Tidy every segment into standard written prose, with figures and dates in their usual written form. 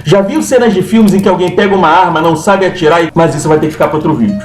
Já viu cenas de filmes em que alguém pega uma arma, não sabe atirar, mas isso vai ter que ficar para outro vídeo.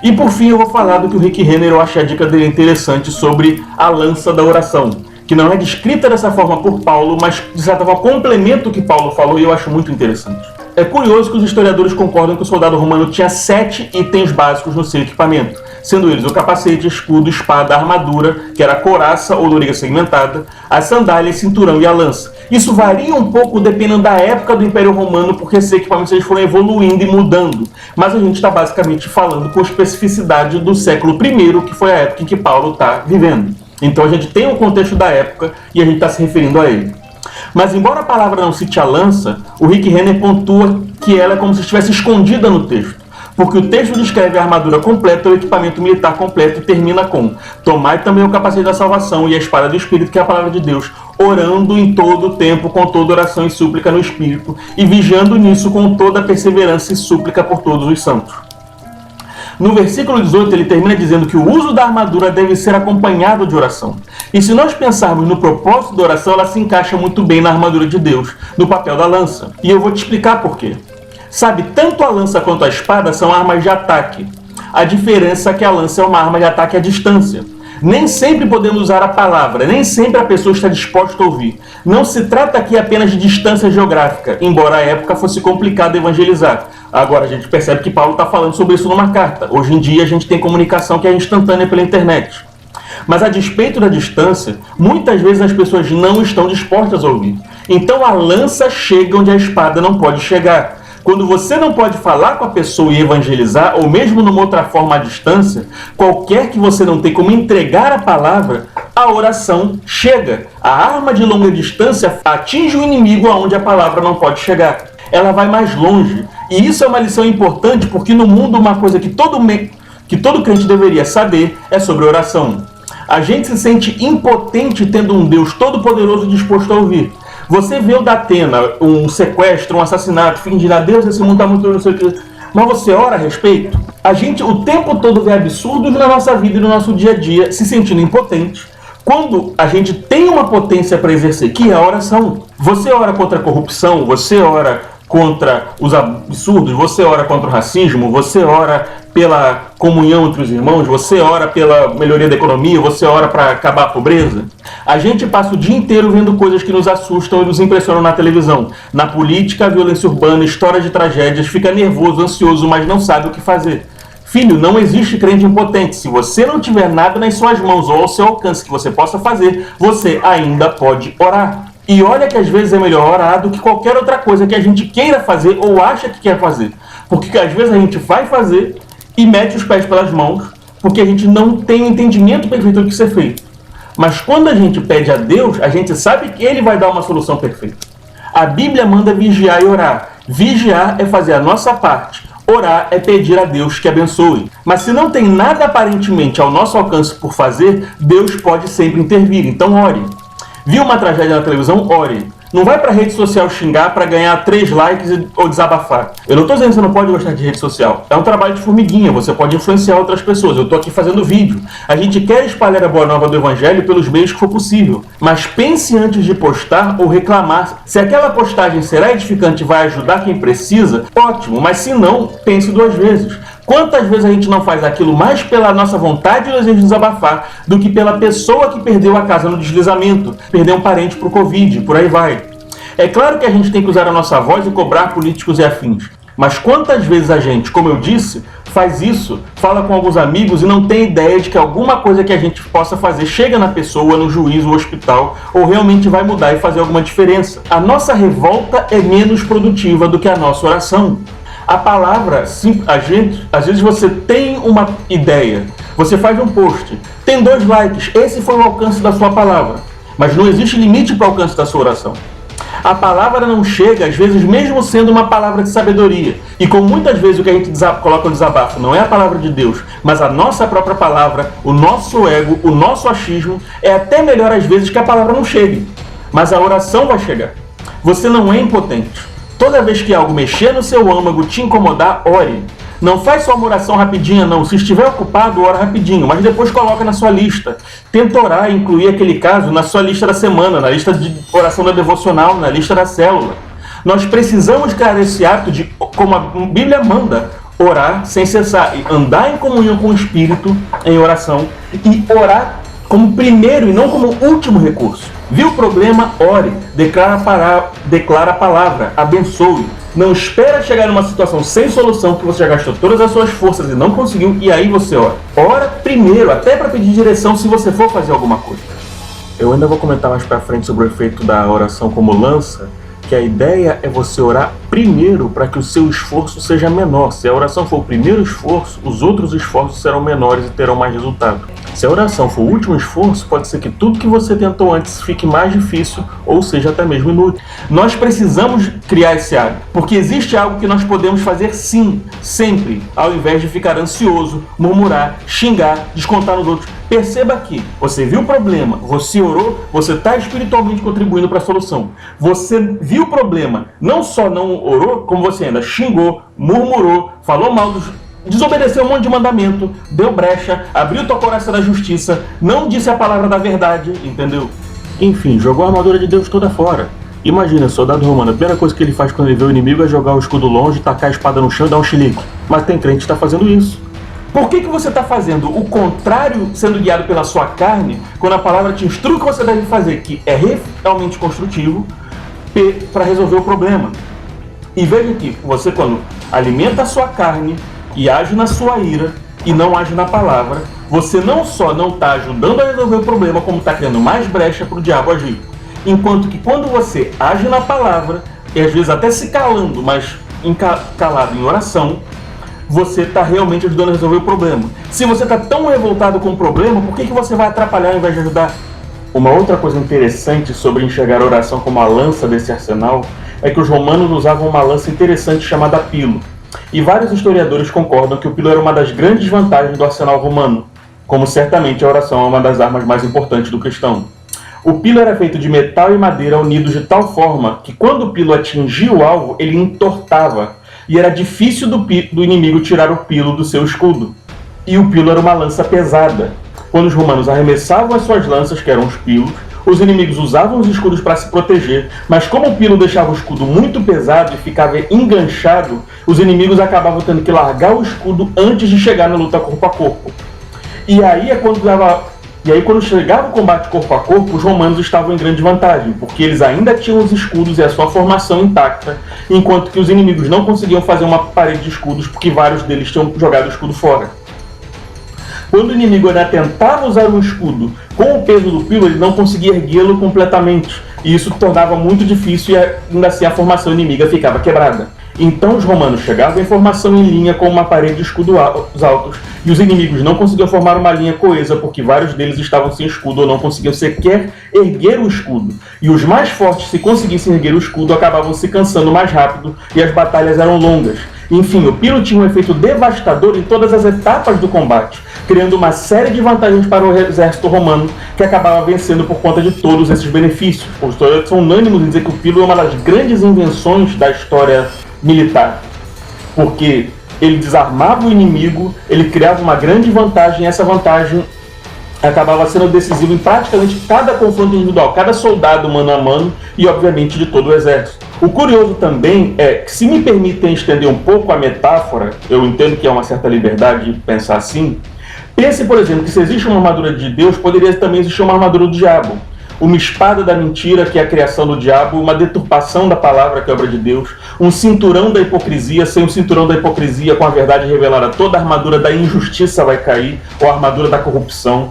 E por fim eu vou falar do que o Rick Renner, eu achei a dica dele interessante sobre a lança da oração, que não é descrita dessa forma por Paulo, mas de certa forma complementa o que Paulo falou e eu acho muito interessante. É curioso que os historiadores concordam que o soldado romano tinha 7 itens básicos no seu equipamento, sendo eles o capacete, escudo, espada, armadura, que era a couraça ou loriga segmentada, as sandálias, cinturão e a lança. Isso varia um pouco dependendo da época do Império Romano, porque esses equipamentos eles foram evoluindo e mudando, mas a gente está basicamente falando com especificidade do século I, que foi a época em que Paulo está vivendo. Então a gente tem um contexto da época e a gente está se referindo a ele. Mas embora a palavra não cite a lança, o Rick Renner pontua que ela é como se estivesse escondida no texto, porque o texto descreve a armadura completa, o equipamento militar completo e termina com: tomai também o capacete da salvação e a espada do Espírito, que é a palavra de Deus, orando em todo o tempo com toda oração e súplica no Espírito, e vigiando nisso com toda perseverança e súplica por todos os santos. No versículo 18, ele termina dizendo que o uso da armadura deve ser acompanhado de oração. E se nós pensarmos no propósito da oração, ela se encaixa muito bem na armadura de Deus, no papel da lança. E eu vou te explicar por quê. Sabe, tanto a lança quanto a espada são armas de ataque. A diferença é que a lança é uma arma de ataque à distância. Nem sempre podemos usar a palavra, nem sempre a pessoa está disposta a ouvir. Não se trata aqui apenas de distância geográfica, embora a época fosse complicado evangelizar. Agora a gente percebe que Paulo está falando sobre isso numa carta. Hoje em dia a gente tem comunicação que é instantânea pela internet. Mas a despeito da distância, muitas vezes as pessoas não estão dispostas a ouvir. Então a lança chega onde a espada não pode chegar. Quando você não pode falar com a pessoa e evangelizar, ou mesmo numa outra forma à distância, qualquer que você não tem como entregar a palavra, a oração chega. A arma de longa distância atinge o inimigo aonde a palavra não pode chegar. Ela vai mais longe. E isso é uma lição importante, porque no mundo uma coisa que todo crente deveria saber é sobre oração. A gente se sente impotente tendo um Deus todo-poderoso disposto a ouvir. Você vê o da Atena, um sequestro, um assassinato, fingindo a Deus, esse mundo está muito não sei o que. Mas você ora a respeito? A gente o tempo todo vê absurdos na nossa vida e no nosso dia a dia, se sentindo impotente, quando a gente tem uma potência para exercer, que é a oração. Você ora contra a corrupção, você ora contra os absurdos, você ora contra o racismo, você ora pela comunhão entre os irmãos, você ora pela melhoria da economia, você ora para acabar a pobreza. A gente passa o dia inteiro vendo coisas que nos assustam e nos impressionam na televisão. Na política, violência urbana, histórias de tragédias, fica nervoso, ansioso, mas não sabe o que fazer. Filho, não existe crente impotente. Se você não tiver nada nas suas mãos ou ao seu alcance que você possa fazer, você ainda pode orar. E olha que às vezes é melhor orar do que qualquer outra coisa que a gente queira fazer ou acha que quer fazer. Porque às vezes a gente vai fazer e mete os pés pelas mãos, porque a gente não tem o entendimento perfeito do que ser feito. Mas quando a gente pede a Deus, a gente sabe que Ele vai dar uma solução perfeita. A Bíblia manda vigiar e orar. Vigiar é fazer a nossa parte. Orar é pedir a Deus que abençoe. Mas se não tem nada aparentemente ao nosso alcance por fazer, Deus pode sempre intervir. Então ore. Viu uma tragédia na televisão? Ore. Não vai para rede social xingar para ganhar 3 likes ou desabafar. Eu não estou dizendo que você não pode gostar de rede social. É um trabalho de formiguinha, você pode influenciar outras pessoas. Eu estou aqui fazendo vídeo. A gente quer espalhar a boa nova do Evangelho pelos meios que for possível. Mas pense antes de postar ou reclamar. Se aquela postagem será edificante e vai ajudar quem precisa, ótimo. Mas se não, pense 2 vezes. Quantas vezes a gente não faz aquilo mais pela nossa vontade e o desejo de desabafar do que pela pessoa que perdeu a casa no deslizamento, perdeu um parente para o Covid, por aí vai. É claro que a gente tem que usar a nossa voz e cobrar políticos e afins. Mas quantas vezes a gente, como eu disse, faz isso, fala com alguns amigos e não tem ideia de que alguma coisa que a gente possa fazer chega na pessoa, no juiz, no hospital, ou realmente vai mudar e fazer alguma diferença. A nossa revolta é menos produtiva do que a nossa oração. A palavra, às vezes você tem uma ideia, você faz um post, tem 2 likes, esse foi o alcance da sua palavra. Mas não existe limite para o alcance da sua oração. A palavra não chega, às vezes, mesmo sendo uma palavra de sabedoria. E como muitas vezes o que a gente coloca no desabafo não é a palavra de Deus, mas a nossa própria palavra, o nosso ego, o nosso achismo, é até melhor às vezes que a palavra não chegue. Mas a oração vai chegar. Você não é impotente. Toda vez que algo mexer no seu âmago, te incomodar, ore. Não faz só uma oração rapidinha, não. Se estiver ocupado, ora rapidinho, mas depois coloca na sua lista. Tenta orar e incluir aquele caso na sua lista da semana, na lista de oração da devocional, na lista da célula. Nós precisamos criar esse hábito de, como a Bíblia manda, orar sem cessar, e andar em comunhão com o Espírito em oração, e orar como primeiro e não como último recurso. Viu o problema? Ore, declara a palavra, abençoe. Não espera chegar numa situação sem solução que você já gastou todas as suas forças e não conseguiu, e aí você ora. Ora primeiro, até para pedir direção se você for fazer alguma coisa. Eu ainda vou comentar mais para frente sobre o efeito da oração como lança, que a ideia é você orar primeiro para que o seu esforço seja menor. Se a oração for o primeiro esforço, os outros esforços serão menores e terão mais resultado. Se a oração for o último esforço, pode ser que tudo que você tentou antes fique mais difícil ou seja até mesmo inútil. Nós precisamos criar esse hábito, porque existe algo que nós podemos fazer sim, sempre, ao invés de ficar ansioso, murmurar, xingar, descontar nos outros. Perceba que você viu o problema, você orou, você está espiritualmente contribuindo para a solução. Você viu o problema, não só não orou, como você ainda xingou, murmurou, falou mal dos... desobedeceu um monte de mandamento, deu brecha, abriu tua coração da justiça, não disse a palavra da verdade, entendeu? Enfim, jogou a armadura de Deus toda fora. Imagina, soldado romano, a primeira coisa que ele faz quando ele vê o inimigo é jogar o escudo longe, tacar a espada no chão e dar um chilique. Mas tem crente que está fazendo isso. Por que você está fazendo o contrário, sendo guiado pela sua carne, quando a palavra te instrui o que você deve fazer, que é realmente construtivo, para resolver o problema? E veja que você, quando alimenta a sua carne e age na sua ira e não age na palavra, você não só não está ajudando a resolver o problema, como está criando mais brecha para o diabo agir. Enquanto que quando você age na palavra, e às vezes até se calando, mas calado em oração, você está realmente ajudando a resolver o problema. Se você está tão revoltado com o problema, por que você vai atrapalhar ao invés de ajudar? Uma outra coisa interessante sobre enxergar a oração como a lança desse arsenal é que os romanos usavam uma lança interessante chamada pilo. E vários historiadores concordam que o pilo era uma das grandes vantagens do arsenal romano, como certamente a oração é uma das armas mais importantes do cristão. O pilo era feito de metal e madeira unidos de tal forma que quando o pilo atingia o alvo, ele entortava, e era difícil do inimigo tirar o pilo do seu escudo. E o pilo era uma lança pesada. Quando os romanos arremessavam as suas lanças, que eram os pilos, os inimigos usavam os escudos para se proteger, mas como o pilo deixava o escudo muito pesado e ficava enganchado, os inimigos acabavam tendo que largar o escudo antes de chegar na luta corpo a corpo. E aí quando chegava o combate corpo a corpo, os romanos estavam em grande vantagem, porque eles ainda tinham os escudos e a sua formação intacta, enquanto que os inimigos não conseguiam fazer uma parede de escudos, porque vários deles tinham jogado o escudo fora. Quando o inimigo ainda tentava usar um escudo com o peso do pilo, ele não conseguia erguê-lo completamente, e isso tornava muito difícil e ainda assim a formação inimiga ficava quebrada. Então os romanos chegavam em formação em linha com uma parede de escudos altos, e os inimigos não conseguiam formar uma linha coesa porque vários deles estavam sem escudo ou não conseguiam sequer erguer o escudo. E os mais fortes, se conseguissem erguer o escudo, acabavam se cansando mais rápido e as batalhas eram longas. Enfim, o pilo tinha um efeito devastador em todas as etapas do combate, criando uma série de vantagens para o exército romano, que acabava vencendo por conta de todos esses benefícios. Os historiadores são unânimes em dizer que o pilo é uma das grandes invenções da história militar, porque ele desarmava o inimigo, ele criava uma grande vantagem, e essa vantagem acabava sendo decisiva em praticamente cada confronto individual, cada soldado mano a mano e obviamente de todo o exército. O curioso também é que, se me permitem estender um pouco a metáfora, eu entendo que há uma certa liberdade de pensar assim, pense, por exemplo, que se existe uma armadura de Deus, poderia também existir uma armadura do diabo. Uma espada da mentira, que é a criação do diabo, uma deturpação da palavra, que é a obra de Deus, um cinturão da hipocrisia, sem o cinturão da hipocrisia, com a verdade revelada, toda a armadura da injustiça vai cair, ou a armadura da corrupção.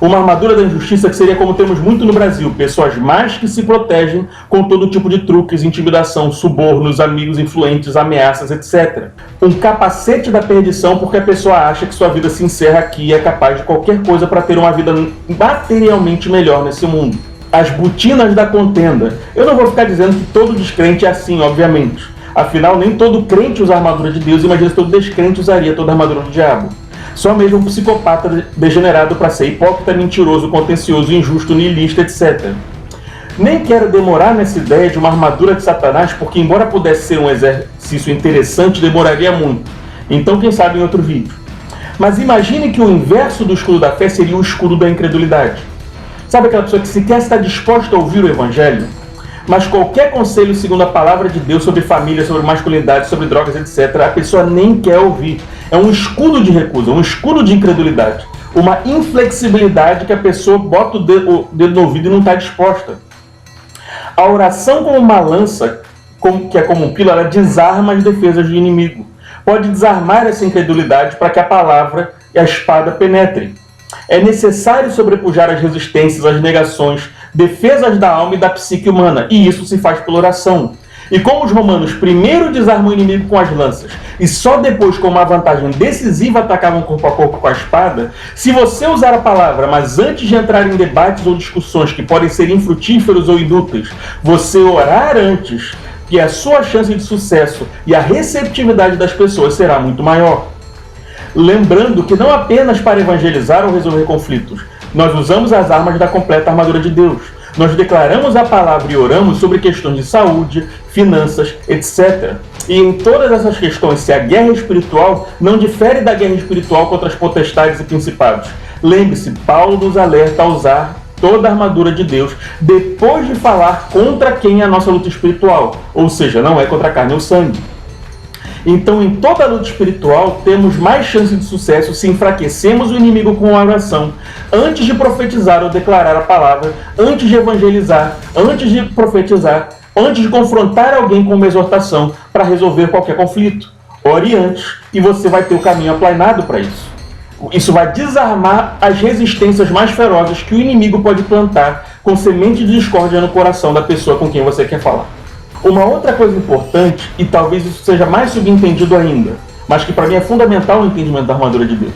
Uma armadura da injustiça que seria como temos muito no Brasil, pessoas más que se protegem com todo tipo de truques, intimidação, subornos, amigos influentes, ameaças, etc. Um capacete da perdição, porque a pessoa acha que sua vida se encerra aqui e é capaz de qualquer coisa para ter uma vida materialmente melhor nesse mundo. As botinas da contenda. Eu não vou ficar dizendo que todo descrente é assim, obviamente. Afinal, nem todo crente usa a armadura de Deus, imagina se todo descrente usaria toda a armadura do diabo. Só mesmo um psicopata degenerado para ser hipócrita, mentiroso, contencioso, injusto, niilista, etc. Nem quero demorar nessa ideia de uma armadura de Satanás, porque embora pudesse ser um exercício interessante, demoraria muito. Então, quem sabe em outro vídeo. Mas imagine que o inverso do escudo da fé seria o escudo da incredulidade. Sabe aquela pessoa que sequer está disposta a ouvir o Evangelho? Mas qualquer conselho segundo a palavra de Deus sobre família, sobre masculinidade, sobre drogas, etc., a pessoa nem quer ouvir. É um escudo de recusa, um escudo de incredulidade. Uma inflexibilidade que a pessoa bota o dedo no ouvido e não está disposta. A oração como uma lança, que é como um pilo, ela desarma as defesas do inimigo. Pode desarmar essa incredulidade para que a palavra e a espada penetrem. É necessário sobrepujar as resistências, as negações, defesas da alma e da psique humana, e isso se faz pela oração. E como os romanos primeiro desarmam o inimigo com as lanças e só depois, com uma vantagem decisiva, atacavam corpo a corpo com a espada, se você usar a palavra, mas antes de entrar em debates ou discussões que podem ser infrutíferos ou inúteis, você orar antes, que a sua chance de sucesso e a receptividade das pessoas será muito maior. Lembrando que não apenas para evangelizar ou resolver conflitos, nós usamos as armas da completa armadura de Deus. Nós declaramos a palavra e oramos sobre questões de saúde, finanças, etc. E em todas essas questões, se a guerra espiritual não difere da guerra espiritual contra as potestades e principados. Lembre-se, Paulo nos alerta a usar toda a armadura de Deus depois de falar contra quem é a nossa luta espiritual. Ou seja, não é contra a carne ou sangue. Então, em toda a luta espiritual, temos mais chance de sucesso se enfraquecemos o inimigo com a oração, antes de profetizar ou declarar a palavra, antes de evangelizar, antes de profetizar, antes de confrontar alguém com uma exortação para resolver qualquer conflito. Ore antes e você vai ter o caminho aplainado para isso. Isso vai desarmar as resistências mais ferozes que o inimigo pode plantar com semente de discórdia no coração da pessoa com quem você quer falar. Uma outra coisa importante, e talvez isso seja mais subentendido ainda, mas que para mim é fundamental no entendimento da armadura de Deus,